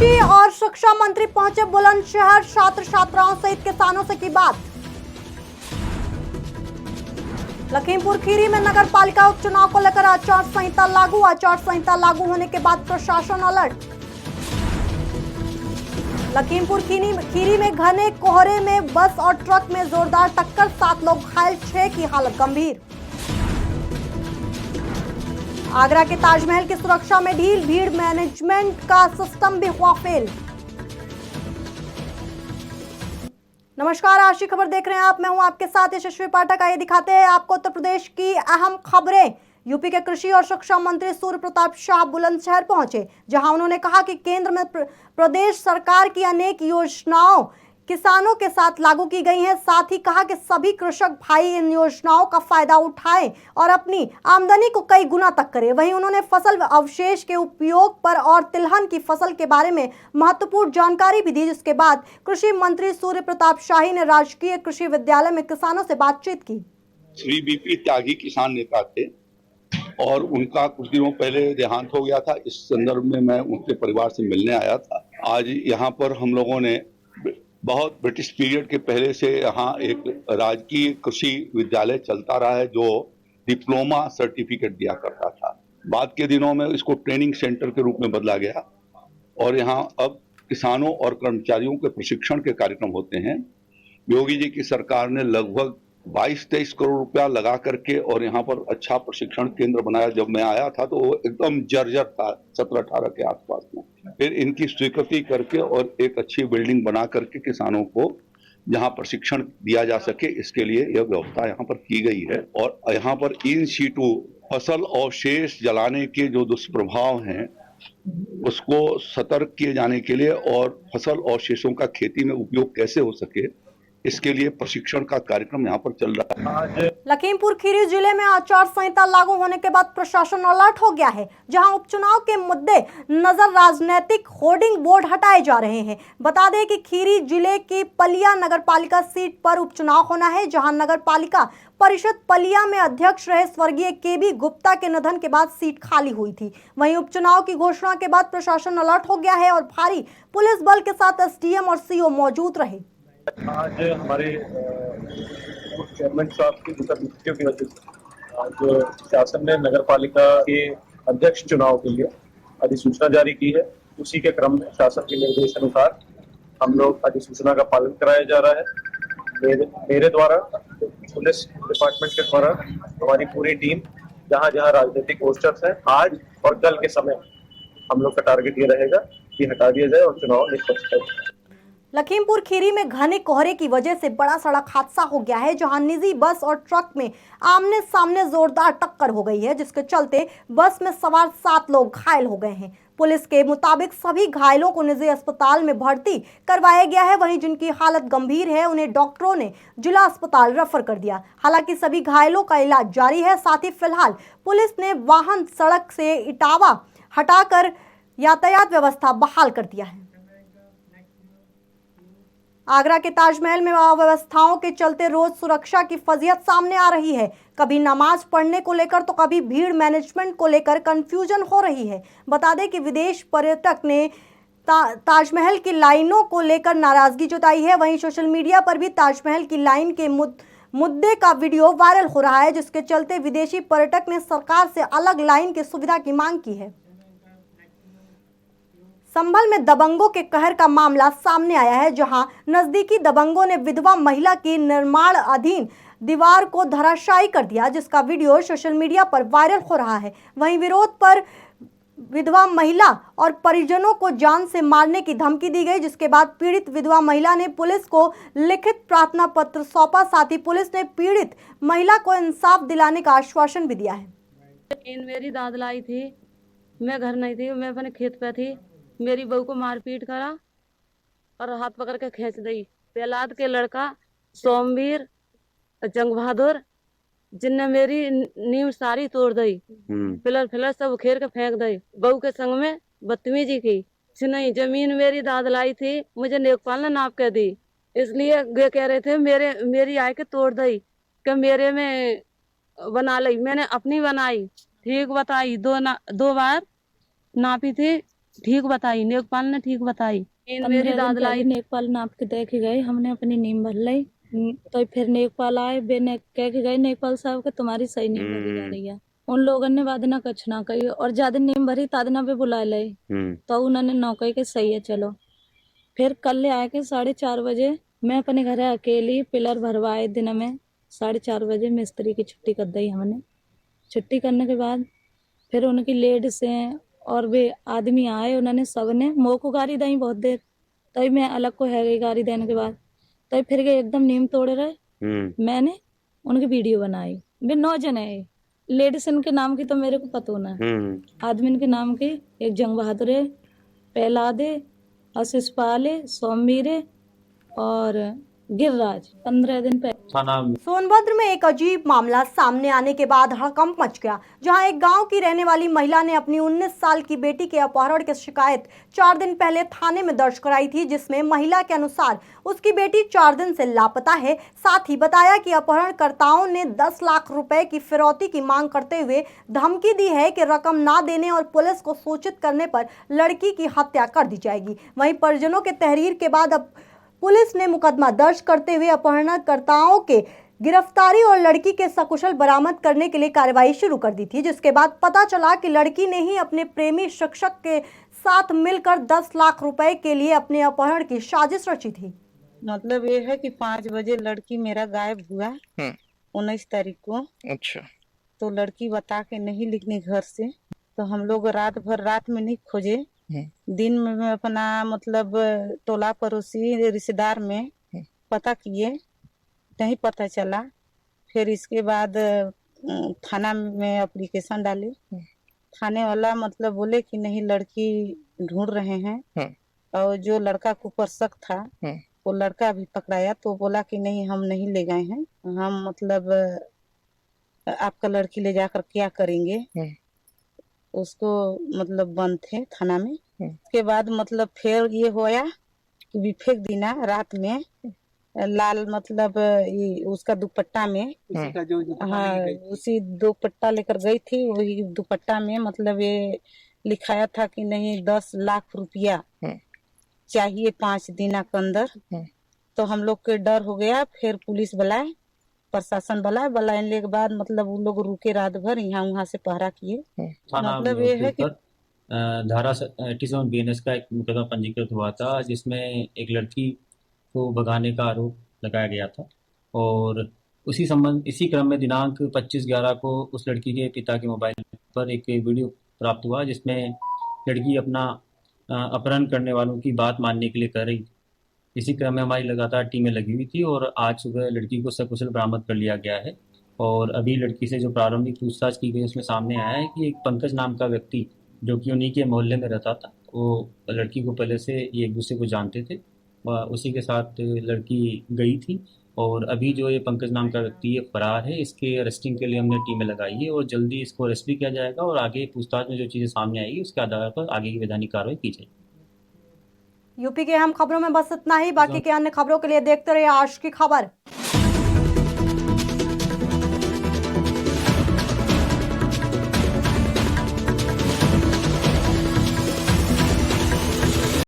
कृषि और शिक्षा मंत्री पहुंचे बुलंदशहर, छात्र छात्राओं सहित किसानों से की बात। लखीमपुर खीरी में नगर पालिका उपचुनाव को लेकर आचार संहिता लागू। आचार संहिता लागू होने के बाद प्रशासन अलर्ट। लखीमपुर खीरी में घने कोहरे में बस और ट्रक में जोरदार टक्कर, 7 लोग घायल, 6 की हालत गंभीर। आगरा के ताजमहल की सुरक्षा में ढील, भीड़ मैनेजमेंट का सिस्टम भी हुआ फेल। नमस्कार, आज की खबर देख रहे हैं आप। मैं हूं आपके साथ यशस्वी पाठक। आइए दिखाते हैं आपको उत्तर प्रदेश की अहम खबरें। यूपी के कृषि और शिक्षा मंत्री सूर्य प्रताप शाह बुलंदशहर पहुंचे, जहां उन्होंने कहा कि केंद्र में प्रदेश सरकार की अनेक योजनाओं किसानों के साथ लागू की गई हैं। साथ ही कहा कि सभी कृषक भाई इन योजनाओं का फायदा उठाएं और अपनी आमदनी को कई गुना तक करें। वहीं उन्होंने फसल अवशेष के उपयोग पर और तिलहन की फसल के बारे में महत्वपूर्ण जानकारी भी दी, जिसके बाद कृषि मंत्री सूर्य प्रताप शाही ने राजकीय कृषि विद्यालय में किसानों से बातचीत की। श्री बीपी त्यागी किसान नेता थे और उनका कुछ दिनों पहले देहांत हो गया था। इस संदर्भ में मैं उनके परिवार से मिलने आया था। आज यहाँ पर हम लोगों ने बहुत ब्रिटिश पीरियड के पहले से यहाँ एक राजकीय कृषि विद्यालय चलता रहा है जो डिप्लोमा सर्टिफिकेट दिया करता था। बाद के दिनों में इसको ट्रेनिंग सेंटर के रूप में बदला गया और यहाँ अब किसानों और कर्मचारियों के प्रशिक्षण के कार्यक्रम होते हैं। योगी जी की सरकार ने लगभग 22-23 करोड़ रुपया लगा करके और यहाँ पर अच्छा प्रशिक्षण केंद्र बनाया। जब मैं आया था तो वो एकदम जर्जर था, 17-18 के आसपास में। फिर इनकी स्वीकृति करके और एक अच्छी बिल्डिंग बना करके किसानों को जहाँ प्रशिक्षण दिया जा सके, इसके लिए यह व्यवस्था यहाँ पर की गई है। और यहाँ पर इन सीटू फसल अवशेष जलाने के जो दुष्प्रभाव हैं उसको सतर्क किए जाने के लिए और फसल अवशेषों का खेती में उपयोग कैसे हो सके, इसके लिए प्रशिक्षण का कार्यक्रम यहाँ पर चल रहा है। लखीमपुर खीरी जिले में आचार संहिता लागू होने के बाद प्रशासन अलर्ट हो गया है, जहां उपचुनाव के मुद्दे नजर राजनीतिक होर्डिंग बोर्ड हटाए जा रहे हैं। बता दें कि खीरी जिले की पलिया नगर पालिका सीट पर उपचुनाव होना है, जहां नगर पालिका परिषद पलिया में अध्यक्ष रहे स्वर्गीय केबी गुप्ता के निधन के बाद सीट खाली हुई थी। वहीं उपचुनाव की घोषणा के बाद प्रशासन अलर्ट हो गया है और भारी पुलिस बल के साथ एसडीएम और सीओ मौजूद रहे। आज हमारे चेयरमैन साहब की दिशा की वजह से आज शासन ने नगर पालिका के अध्यक्ष चुनाव के लिए अधिसूचना जारी की है। उसी के क्रम में शासन के निर्देश अनुसार हम लोग अधिसूचना का पालन कराया जा रहा है। मेरे द्वारा, पुलिस डिपार्टमेंट के द्वारा हमारी पूरी टीम जहां जहां राजनीतिक पोस्टर्स हैं, आज और कल के समय हम लोग का टारगेट ये रहेगा कि हटा दिया जाए और चुनाव निष्पक्ष हो। लखीमपुर खीरी में घने कोहरे की वजह से बड़ा सड़क हादसा हो गया है, जहां निजी बस और ट्रक में आमने सामने जोरदार टक्कर हो गई है, जिसके चलते बस में सवार 7 लोग घायल हो गए हैं। पुलिस के मुताबिक सभी घायलों को निजी अस्पताल में भर्ती करवाया गया है। वहीं जिनकी हालत गंभीर है उन्हें डॉक्टरों ने जिला अस्पताल रेफर कर दिया। हालांकि सभी घायलों का इलाज जारी है। साथ ही फिलहाल पुलिस ने वाहन सड़क से इटावा हटाकर यातायात व्यवस्था बहाल कर दिया है। आगरा के ताजमहल में अव्यवस्थाओं के चलते रोज सुरक्षा की फजीहत सामने आ रही है। कभी नमाज पढ़ने को लेकर तो कभी भीड़ मैनेजमेंट को लेकर कंफ्यूजन हो रही है। बता दें कि विदेश पर्यटक ने ताजमहल की लाइनों को लेकर नाराजगी जताई है। वहीं सोशल मीडिया पर भी ताजमहल की लाइन के मुद्दे का वीडियो वायरल हो रहा है, जिसके चलते विदेशी पर्यटक ने सरकार से अलग लाइन की सुविधा की मांग की है। संभल में दबंगों के कहर का मामला सामने आया है, जहां नजदीकी दबंगों ने विधवा महिला की निर्माणाधीन दीवार को धराशायी कर दिया, जिसका वीडियो सोशल मीडिया पर वायरल हो रहा है। वहीं विरोध पर विधवा महिला और परिजनों को जान से मारने की धमकी दी गई, जिसके बाद पीड़ित विधवा महिला ने पुलिस को लिखित प्रार्थना पत्र सौंपा। साथ ही पुलिस ने पीड़ित महिला को इंसाफ दिलाने का आश्वासन भी दिया है। मेरी दादलाई थी, मैं घर नहीं थी, मैं अपने खेत पे थी। मेरी बहू को मारपीट करा और हाथ पकड़ के खींच दी। प्रहलाद के लड़का सोमवीर जंग बहादुर, जिनने मेरी नींव सारी तोड़ दी, पिलर सब उखेर के फेंक दी। बहू के संग में बदतमीजी की। नहीं, जमीन मेरी दादलाई थी, मुझे नेकपाल ने नाप के दी, इसलिए वे कह रहे थे मेरी आय के तोड़ दी कि मेरे में बना ली। मैंने अपनी बनाई, ठीक बताई। दो बार नापी थी, ठीक बताई, नेकपाल ने ठीक बताई। मेरी 15 दिन दादलाई पहले नेकपाल नाप के दे के गए, हमने अपनी नीम भर ली। तो फिर नेकपाल आए, बे ने कह के गए नेकपाल साहब के तुम्हारी सही नीम भरी जा रही है। उन लोगों ने वादना कछ ना कही और ज्यादा नीम भरी तादना पे बुला ले, तो उन्होंने नौकरी के सही है चलो। फिर कल आए के 4:30 बजे मैं अपने घर अकेली पिलर भरवाए दिन में 4:30 बजे मिस्त्री की छुट्टी कर दी हमने। छुट्टी करने के बाद फिर उनकी लेडीज हैं और वे आदमी आए, उन्होंने सबने मोह को गाड़ी दी बहुत देर। तभी मैं अलग को है गई गाड़ी देने के बाद, तभी फिर गए एकदम नीम तोड़े रहे। मैंने उनकी वीडियो बनाई। वे 9 जने है, लेडीज के नाम की तो मेरे को पता ना है। आदमी के नाम की एक जंग बहादुर है, प्रहलाद है, आशीष पाल है, सोमवीर है और गिरिराज। 15 दिन पहले सोनभद्र में एक अजीब मामला सामने आने के बाद हड़कंप मच गया, जहां एक गांव की रहने वाली महिला ने अपनी 19 साल की बेटी के अपहरण की शिकायत 4 दिन पहले थाने में दर्ज कराई थी, जिसमें महिला के अनुसार उसकी बेटी 4 दिन से लापता है। साथ ही बताया कि अपहरणकर्ताओं ने 10 लाख रुपए की फिरौती की मांग करते हुए धमकी दी है कि रकम ना देने और पुलिस को सूचित करने पर लड़की की हत्या कर दी जाएगी। वहीं परिजनों के तहरीर के बाद अब पुलिस ने मुकदमा दर्ज करते हुए अपहरणकर्ताओं के गिरफ्तारी और लड़की के सकुशल बरामद करने के लिए कार्रवाई शुरू कर दी थी, जिसके बाद पता चला कि लड़की ने ही अपने प्रेमी शिक्षक के साथ मिलकर 10 लाख रुपए के लिए अपने अपहरण की साजिश रची थी। मतलब ये है कि 5 बजे लड़की मेरा गायब हुआ 19 तारीख को। अच्छा। तो लड़की बता के नहीं निकली घर से, तो हम लोग रात भर रात में नहीं खोजे। दिन में मैं अपना मतलब टोला पड़ोसी रिश्तेदार में पता किए, नहीं पता चला। फिर इसके बाद थाना में एप्लीकेशन डाले। थाने वाला मतलब बोले कि नहीं लड़की ढूंढ रहे हैं, और जो लड़का को ऊपर शक था वो लड़का भी पकड़ाया, तो बोला कि नहीं हम नहीं ले गए हैं, हम मतलब आपका लड़की ले जाकर क्या करेंगे। उसको मतलब बंद थे थाना में। उसके बाद मतलब फिर ये होया कि भी फेंक दीना रात में लाल मतलब ये उसका दुपट्टा में, हाँ उसी दुपट्टा लेकर गई थी। वही दुपट्टा में मतलब ये लिखाया था कि नहीं 10 लाख रुपया चाहिए 5 दिन के अंदर। तो हम लोग के डर हो गया। फिर पुलिस बुलाए, प्रशासन बुलाने के बाद मतलब वो लोग रुके रात भर, यहाँ वहाँ से पहरा किए। मतलब ये है कि धारा 87 BNS का एक मुकदमा पंजीकृत हुआ था, जिसमें एक लड़की को भगाने का आरोप लगाया गया था। और इसी क्रम में दिनांक 25/11 को उस लड़की के पिता के मोबाइल पर एक वीडियो प्राप्त हुआ, जिसमें लड़की अपना अपहरण करने वालों की बात मानने के लिए कर रही थी। इसी क्रम में हमारी लगातार टीमें लगी हुई थी और आज सुबह लड़की को सकुशल बरामद कर लिया गया है। और अभी लड़की से जो प्रारंभिक पूछताछ की गई उसमें सामने आया है कि एक पंकज नाम का व्यक्ति जो कि उन्हीं के मोहल्ले में रहता था, वो लड़की को पहले से ये एक दूसरे को जानते थे, उसी के साथ लड़की गई थी। और अभी जो ये पंकज नाम का व्यक्ति ये फरार है, इसके अरेस्टिंग के लिए हमने टीमें लगाई है और जल्दी इसको अरेस्ट भी किया जाएगा और आगे पूछताछ में जो चीज़ें सामने आएगी उसके आधार पर आगे की वैधानिक कार्रवाई की जाएगी। यूपी के अहम खबरों में बस इतना ही। बाकी के अन्य खबरों के लिए देखते रहिए आज की खबर।